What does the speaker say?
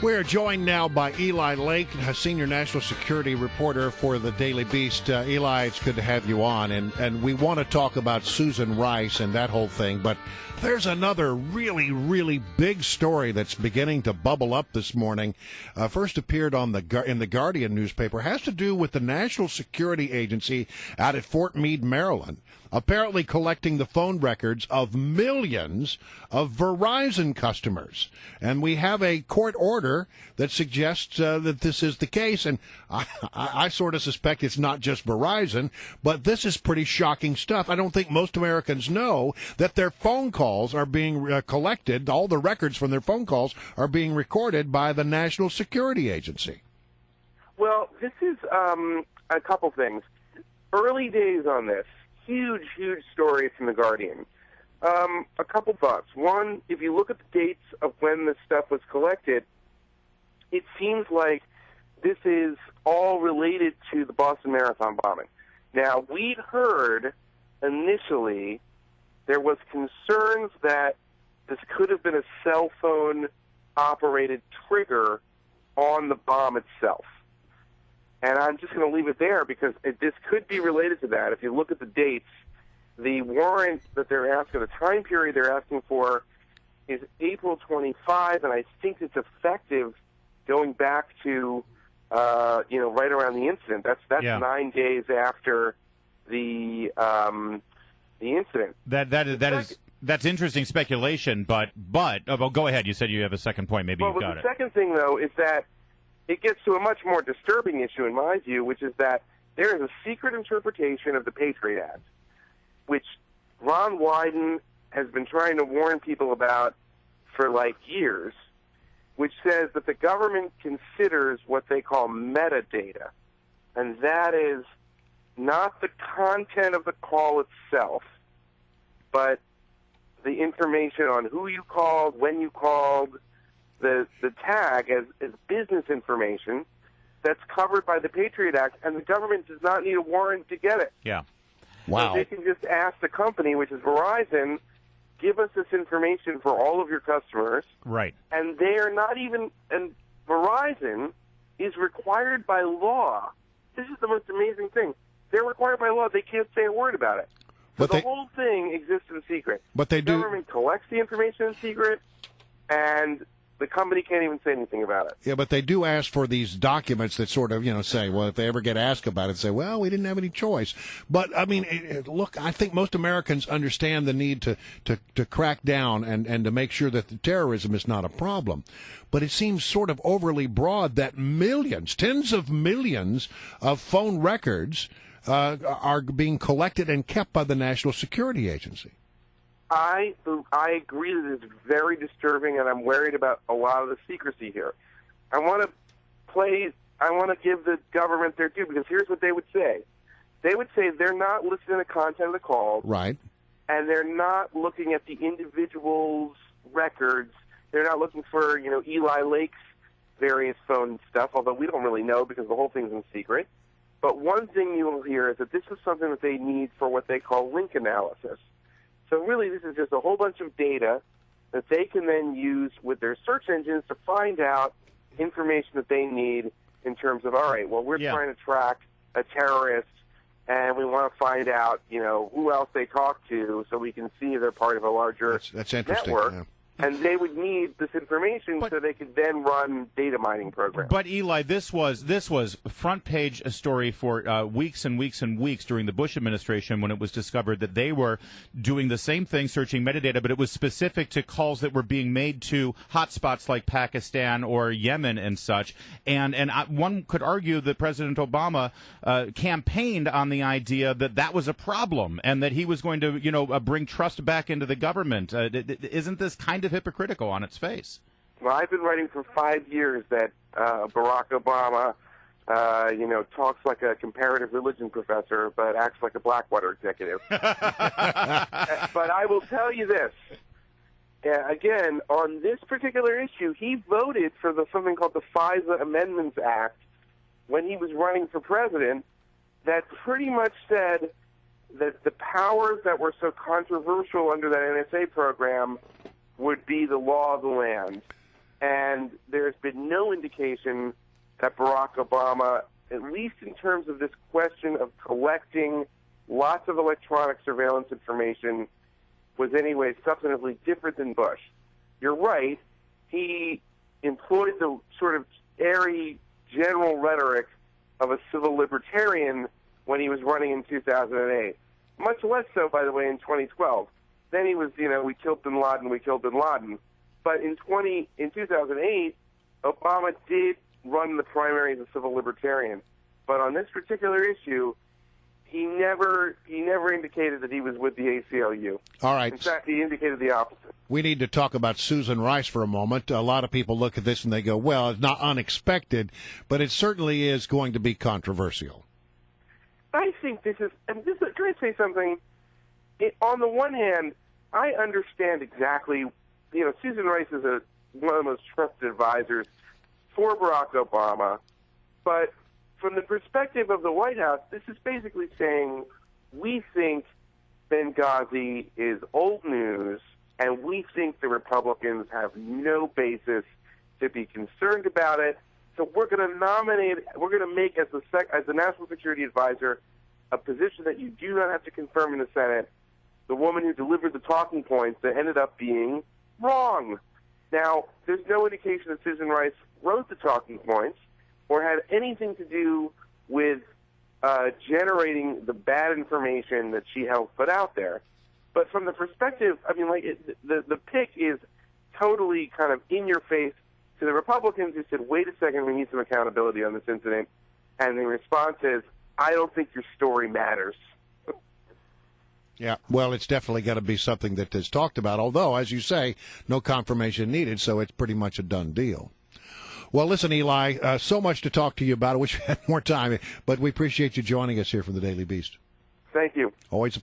We're joined now by Eli Lake, a senior national security reporter for the Daily Beast. Eli, it's good to have you on, and we want to talk about Susan Rice and that whole thing, but there's another really, really big story that's beginning to bubble up this morning. First appeared in the Guardian newspaper. It has to do with the National Security Agency out at Fort Meade, Maryland, apparently collecting the phone records of millions of Verizon customers. And we have a court order that suggests that this is the case. And I sort of suspect it's not just Verizon, but this is pretty shocking stuff. I don't think most Americans know that their phone calls are being collected. All the records from their phone calls are being recorded by the National Security Agency. Well, this is a couple things. Early days on this. Huge story from The Guardian. A couple thoughts. One, if you look at the dates of when this stuff was collected, it seems like this is all related to the Boston Marathon bombing. Now, we'd heard initially there was concerns that this could have been a cell phone-operated trigger on the bomb itself. And I'm just going to leave it there because this could be related to that. If you look at the dates, the warrant that they're asking, the time period they're asking for is April 25, and I think it's effective going back to, right around the incident. That's 9 days after the incident. That's interesting speculation, but go ahead. You said you have a second point. Maybe you've got it. The second thing, though, is that it gets to a much more disturbing issue, in my view, which is that there is a secret interpretation of the Patriot Act, which Ron Wyden has been trying to warn people about for years, which says that the government considers what they call metadata, and that is not the content of the call itself, but the information on who you called, when you called, the tag as business information that's covered by the Patriot Act, and the government does not need a warrant to get it. Yeah. Wow. So they can just ask the company, which is Verizon, give us this information for all of your customers. Right. And they are not even, and Verizon is required by law. This is the most amazing thing. They're required by law. They can't say a word about it. So the whole thing exists in secret. But they do. The government collects the information in secret, and the company can't even say anything about it. Yeah, but they do ask for these documents that sort of, say, well, if they ever get asked about it, say, well, we didn't have any choice. But, I mean, look, I think most Americans understand the need to crack down and to make sure that the terrorism is not a problem. But it seems sort of overly broad that millions, tens of millions of phone records are being collected and kept by the National Security Agency. I agree that it's very disturbing, and I'm worried about a lot of the secrecy here. I want to give the government their due, because here's what they would say. They would say they're not listening to the content of the calls. Right. And they're not looking at the individual's records. They're not looking for, Eli Lake's various phone stuff, although we don't really know because the whole thing's in secret. But one thing you will hear is that this is something that they need for what they call link analysis. So really, this is just a whole bunch of data that they can then use with their search engines to find out information that they need in terms of, all right, well, we're trying to track a terrorist, and we want to find out, who else they talk to so we can see they're part of a larger that's interesting, network. Yeah. And they would need this information so they could then run data mining programs. But Eli, this was front page a story for weeks and weeks and weeks during the Bush administration when it was discovered that they were doing the same thing, searching metadata, but it was specific to calls that were being made to hotspots like Pakistan or Yemen and such. And one could argue that President Obama campaigned on the idea that that was a problem and that he was going to bring trust back into the government. Isn't this kind of hypocritical on its face? Well, I've been writing for 5 years that Barack Obama, talks like a comparative religion professor, but acts like a Blackwater executive. But I will tell you this. Again, on this particular issue, he voted for something called the FISA Amendments Act when he was running for president that pretty much said that the powers that were so controversial under that NSA program would be the law of the land. And there's been no indication that Barack Obama, at least in terms of this question of collecting lots of electronic surveillance information, was any way substantively different than Bush. You're right. He employed the sort of airy general rhetoric of a civil libertarian when he was running in 2008. Much less so, by the way, in 2012. Then he was, we killed bin Laden, we killed bin Laden. But in 2008, Obama did run the primary as a civil libertarian. But on this particular issue, he never indicated that he was with the ACLU. All right. In fact, he indicated the opposite. We need to talk about Susan Rice for a moment. A lot of people look at this and they go, well, it's not unexpected, but it certainly is going to be controversial. I think this is, and this, can I say something? On the one hand, I understand exactly, Susan Rice is one of the most trusted advisors for Barack Obama, but from the perspective of the White House, this is basically saying we think Benghazi is old news, and we think the Republicans have no basis to be concerned about it. So we're going to make as the National Security Advisor a position that you do not have to confirm in the Senate, the woman who delivered the talking points that ended up being wrong. Now, there's no indication that Susan Rice wrote the talking points or had anything to do with generating the bad information that she helped put out there. But from the perspective, the pick is totally kind of in your face to the Republicans who said, wait a second, we need some accountability on this incident. And the response is, I don't think your story matters. Yeah, well, it's definitely got to be something that is talked about, although, as you say, no confirmation needed, so it's pretty much a done deal. Well, listen, Eli, so much to talk to you about. I wish we had more time, but we appreciate you joining us here for the Daily Beast. Thank you. Always a